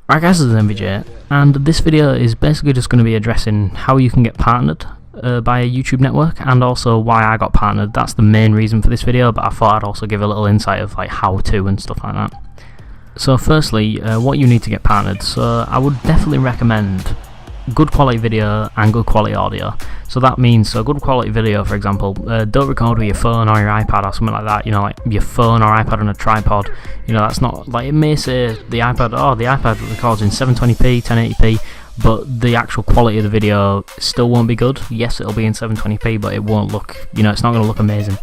Right guys, this is MVJ, and this video is basically just going to be addressing how you can get partnered by a YouTube network, and also why I got partnered. That's the main reason for this video, but I thought I'd also give a little insight of like how to and stuff like that. So firstly, what you need to get partnered. So I would definitely recommend good quality video and good quality audio. So that means, good quality video, for example, don't record with your phone or your iPad or something like that, you know, like your phone or iPad on a tripod. You know, that's not, like, it may say the iPad records in 720p, 1080p, but the actual quality of the video still won't be good. Yes, it'll be in 720p, but it won't look, you know, it's not going to look amazing.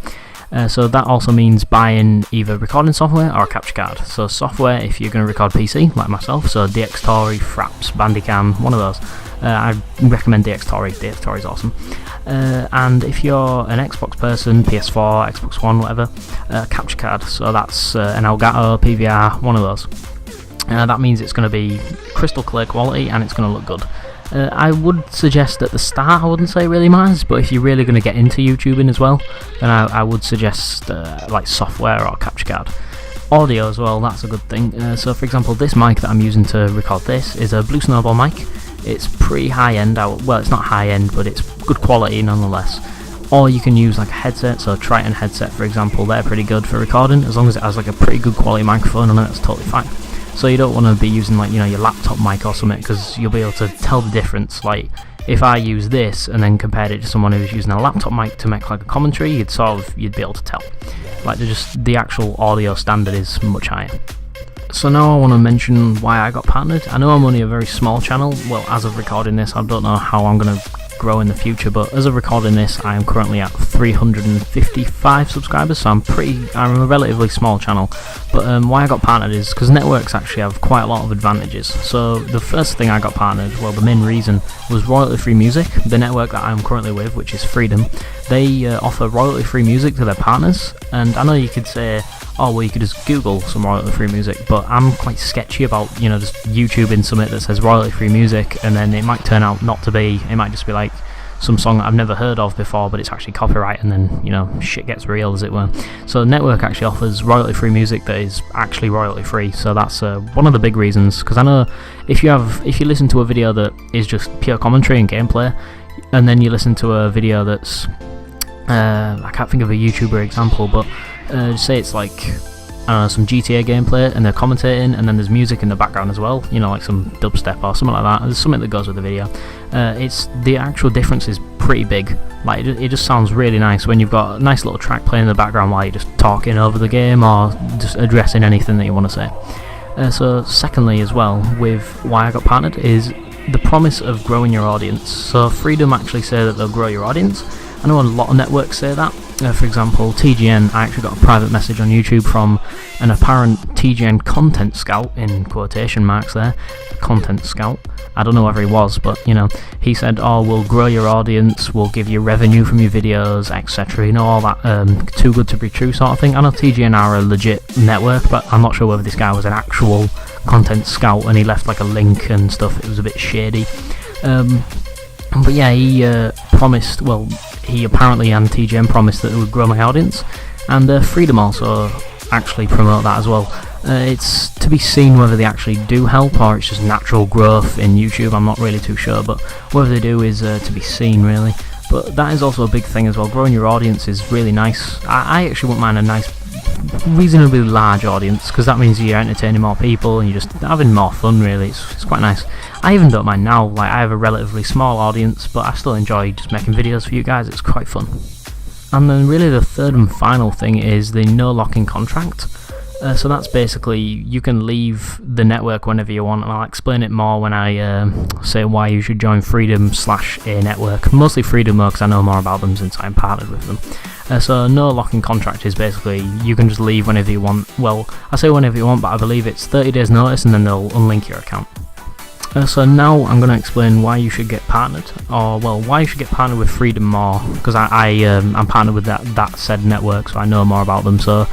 So that also means buying either recording software or a capture card. So software, if you're going to record PC, like myself, so DxTory, Fraps, Bandicam, one of those. I recommend DxTory. DxTory is awesome. And if you're an Xbox person, PS4, Xbox One, whatever, capture card. So that's an Elgato, PVR, one of those. That means it's going to be crystal clear quality and it's going to look good. I would suggest at the start, I wouldn't say it really matters, but if you're really going to get into YouTubing as well, then I would suggest like software or capture card. Audio as well, that's a good thing. So for example, this mic that I'm using to record this is a Blue Snowball mic. It's pretty high end, well, it's not high end, but it's good quality nonetheless. Or you can use like a headset, so Triton headset for example, they're pretty good for recording, as long as it has like a pretty good quality microphone on it, that's totally fine. So you don't want to be using, like, you know, your laptop mic or something, because you'll be able to tell the difference. Like, if I use this and then compared it to someone who's using a laptop mic to make like a commentary, you'd be able to tell. Like, the actual audio standard is much higher. So now I want to mention why I got partnered. I know I'm only a very small channel, well, as of recording this, I don't know how I'm going to grow in the future, but as of recording this, I am currently at 355 subscribers, so I'm a relatively small channel. But why I got partnered is because networks actually have quite a lot of advantages. So the first thing I got partnered, well, the main reason, was royalty-free music. The network that I'm currently with, which is Freedom, they offer royalty-free music to their partners. And I know you could say, oh well, you could just Google some royalty-free music, but I'm quite sketchy about, you know, just YouTubing something that says royalty-free music, and then it might turn out not to be. It might just be like some song that I've never heard of before, but it's actually copyright, and then, you know, shit gets real, as it were. So network actually offers royalty-free music that is actually royalty-free, so that's one of the big reasons. Because I know if you listen to a video that is just pure commentary and gameplay, and then you listen to a video that's I can't think of a YouTuber example, but say it's like, I don't know, some GTA gameplay and they're commentating, and then there's music in the background as well, you know, like some dubstep or something like that. There's something that goes with the video. It's the actual difference is pretty big. Like, it just sounds really nice when you've got a nice little track playing in the background while you're just talking over the game or just addressing anything that you want to say. So secondly as well, with why I got partnered, is the promise of growing your audience. So Freedom actually say that they'll grow your audience. I know a lot of networks say that. For example, TGN, I actually got a private message on YouTube from an apparent TGN content scout, in quotation marks there, content scout. I don't know whether he was, but, you know, he said, oh, we'll grow your audience, we'll give you revenue from your videos, etc. You know, all that too good to be true sort of thing. I know TGN are a legit network, but I'm not sure whether this guy was an actual content scout, and he left like a link and stuff. It was a bit shady. But yeah, he promised, well, he apparently and TGN promised that it would grow my audience, and Freedom also actually promote that as well. It's to be seen whether they actually do help or it's just natural growth in YouTube. I'm not really too sure, but whether they do is to be seen, really. But that is also a big thing as well. Growing your audience is really nice. I actually wouldn't mind a nice, reasonably large audience, because that means you're entertaining more people and you're just having more fun, really. It's quite nice. I even don't mind now, like, I have a relatively small audience, but I still enjoy just making videos for you guys. It's quite fun. And then really the third and final thing is the no locking contract. So that's basically, you can leave the network whenever you want, and I'll explain it more when I say why you should join Freedom/a network. Mostly Freedom though, because I know more about them since I'm partnered with them. So no locking contract is basically, you can just leave whenever you want. Well, I say whenever you want, but I believe it's 30 days notice, and then they'll unlink your account. So now I'm going to explain why you should get partnered, or well, why you should get partnered with Freedom more, because I'm partnered with that said network, so I know more about them. So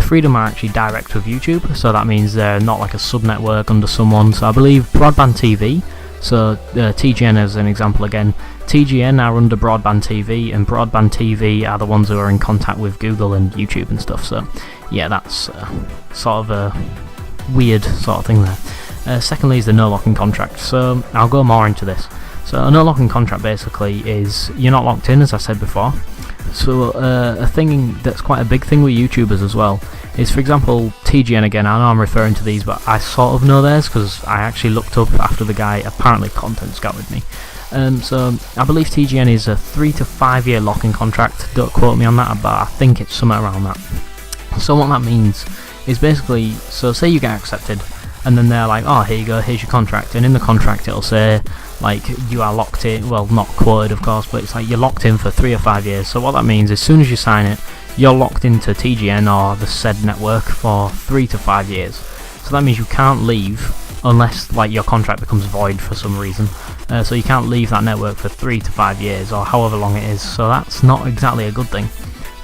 Freedom are actually direct with YouTube, so that means they're not like a sub-network under someone. So I believe Broadband TV, so TGN as an example again, TGN are under Broadband TV, and Broadband TV are the ones who are in contact with Google and YouTube and stuff. So yeah, that's sort of a weird sort of thing there. Secondly is the no locking contract. So I'll go more into this. So a no locking contract basically is you're not locked in, as I said before. So a thing that's quite a big thing with YouTubers as well is, for example, TGN again. I know I'm referring to these, but I sort of know theirs because I actually looked up after the guy apparently content scouted me. So I believe TGN is a 3 to 5 year locking contract. Don't quote me on that, but I think it's somewhere around that. So what that means is basically, so say you get accepted, and then they're like, oh, here you go, here's your contract, and in the contract it'll say like you are locked in, well, not quoted of course, but it's like you're locked in for 3 or 5 years. So what that means, as soon as you sign it, you're locked into TGN or the said network for 3 to 5 years. So that means you can't leave unless like your contract becomes void for some reason. So you can't leave that network for 3 to 5 years or however long it is. So that's not exactly a good thing.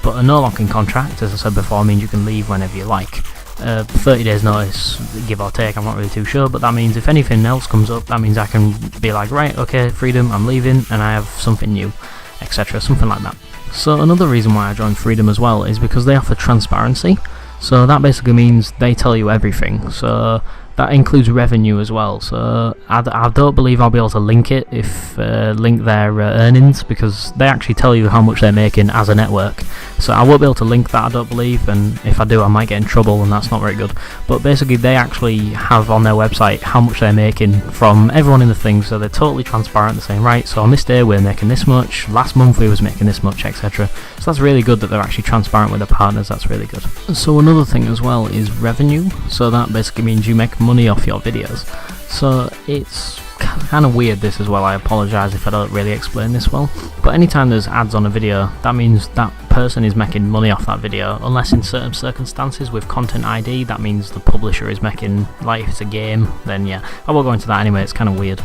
But a no locking contract, as I said before, means you can leave whenever you like. 30 days notice, give or take, I'm not really too sure, but that means if anything else comes up, that means I can be like, right, okay, Freedom, I'm leaving and I have something new, etc., something like that. So another reason why I joined Freedom as well is because they offer transparency. So that basically means they tell you everything. So that includes revenue as well. So I don't believe I'll be able to link it link their earnings, because they actually tell you how much they're making as a network. So I won't be able to link that, I don't believe, and if I do I might get in trouble, and that's not very good. But basically they actually have on their website how much they're making from everyone in the thing, so they're totally transparent. They're saying, right, so on this day we're making this much, last month we was making this much, etc. So that's really good that they're actually transparent with their partners. That's really good. So another thing as well is revenue. So that basically means you make money off your videos. So it's kind of weird this as well, I apologise if I don't really explain this well, but anytime there's ads on a video, that means that person is making money off that video, unless in certain circumstances with Content ID, that means the publisher is making, like if it's a game, then yeah, I won't go into that anyway, it's kind of weird.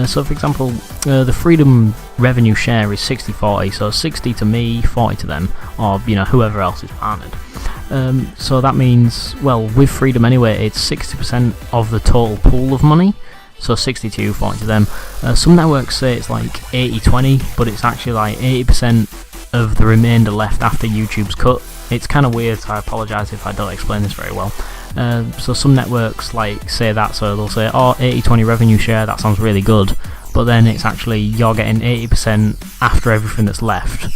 So for example, the Freedom revenue share is 60-40, so 60 to me, 40 to them, or you know, whoever else is partnered. So that means, well, with Freedom anyway, it's 60% of the total pool of money, so 60 to you, 40 to them. Some networks say it's like 80-20, but it's actually like 80% of the remainder left after YouTube's cut. It's kind of weird, so I apologise if I don't explain this very well. So some networks like say that, so they'll say, oh, 80-20 revenue share, that sounds really good, but then it's actually you're getting 80% after everything that's left,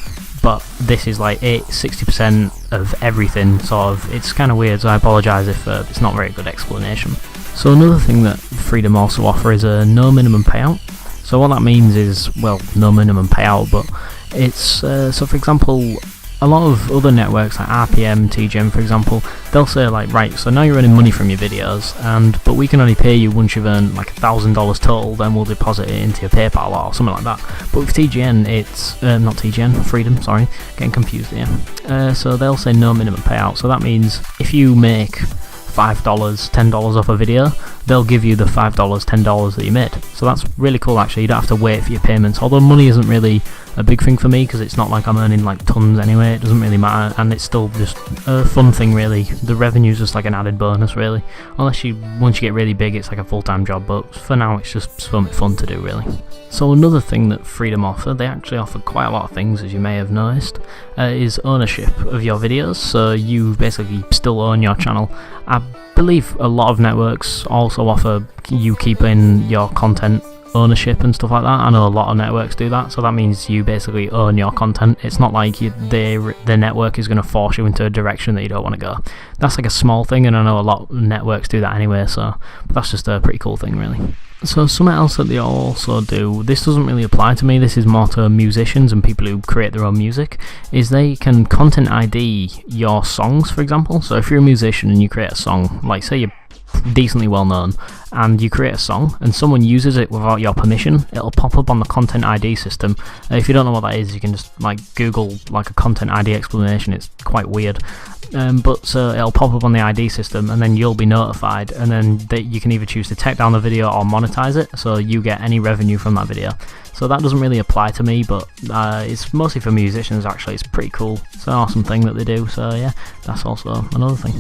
but this is like 60% of everything, sort of. It's kind of weird, so I apologise if it's not a very good explanation. So another thing that Freedom also offer is a no minimum payout. So what that means is, well, no minimum payout, but it's, so for example, a lot of other networks like RPM, TGM for example, they'll say like, right, so now you're earning money from your videos, but we can only pay you once you've earned like $1,000 total, then we'll deposit it into your PayPal or something like that. But with TGN, it's, not TGN, Freedom, sorry, getting confused here. So they'll say no minimum payout, so that means if you make $5, $10 off a video, they'll give you the $5, $10 that you made. So that's really cool actually, you don't have to wait for your payments, although money isn't really a big thing for me because it's not like I'm earning like tons anyway, it doesn't really matter, and it's still just a fun thing really. The revenue's just like an added bonus really, unless once you get really big it's like a full-time job, but for now it's just something fun to do really. So another thing that Freedom offer, they actually offer quite a lot of things, as you may have noticed, is ownership of your videos. So you basically still own your channel. I believe a lot of networks also offer you keeping your content ownership and stuff like that. I know a lot of networks do that, so that means you basically own your content. It's not like the network is going to force you into a direction that you don't want to go. That's like a small thing, and I know a lot of networks do that anyway, so but that's just a pretty cool thing really. So something else that they also do, this doesn't really apply to me, this is more to musicians and people who create their own music, is they can content ID your songs, for example. So if you're a musician and you create a song, like say you're decently well known, and you create a song and someone uses it without your permission, it'll pop up on the Content ID system. If you don't know what that is, you can just like Google like a Content ID explanation, it's quite weird. But it'll pop up on the ID system, and then you'll be notified, and then you can either choose to take down the video or monetize it, so you get any revenue from that video. So that doesn't really apply to me, but it's mostly for musicians actually. It's pretty cool, it's an awesome thing that they do, so yeah, that's also another thing.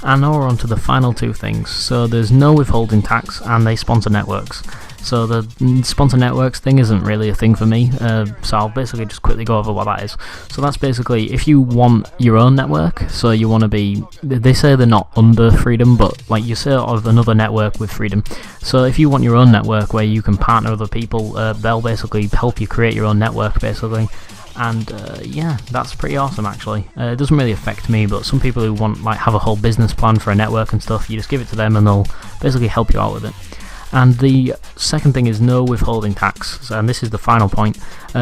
And now we're on to the final two things. So there's no withholding tax, and they sponsor networks. So the sponsor networks thing isn't really a thing for me, so I'll basically just quickly go over what that is. So that's basically if you want your own network, so you want to be, they say they're not under Freedom, but like you're sort of another network with Freedom. So if you want your own network where you can partner with other people, they'll basically help you create your own network basically. And yeah, that's pretty awesome actually. It doesn't really affect me, but some people who want like have a whole business plan for a network and stuff, you just give it to them and they'll basically help you out with it. And the second thing is no withholding tax, and this is the final point.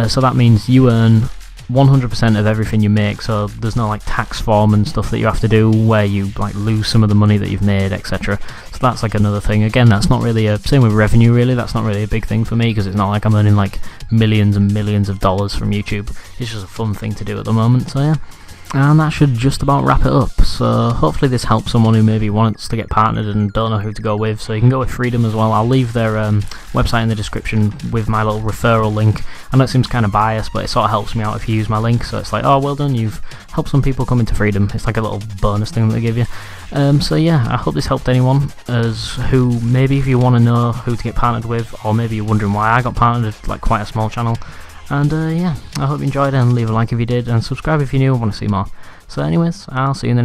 So that means you earn 100% of everything you make, so there's no like tax form and stuff that you have to do where you like lose some of the money that you've made, etc. So that's like another thing. Again, that's not really a, same with revenue really, that's not really a big thing for me because it's not like I'm earning like millions and millions of dollars from YouTube. It's just a fun thing to do at the moment, so yeah. And that should just about wrap it up. So hopefully this helps someone who maybe wants to get partnered and don't know who to go with. So you can go with Freedom as well. I'll leave their website in the description with my little referral link. I know it seems kind of biased, but it sort of helps me out if you use my link. So it's like, oh, well done, you've helped some people come into Freedom. It's like a little bonus thing that they give you. So yeah, I hope this helped anyone as who maybe if you want to know who to get partnered with, or maybe you're wondering why I got partnered with like quite a small channel. And yeah, I hope you enjoyed it, and leave a like if you did, and subscribe if you're new and want to see more. So anyways, I'll see you in the next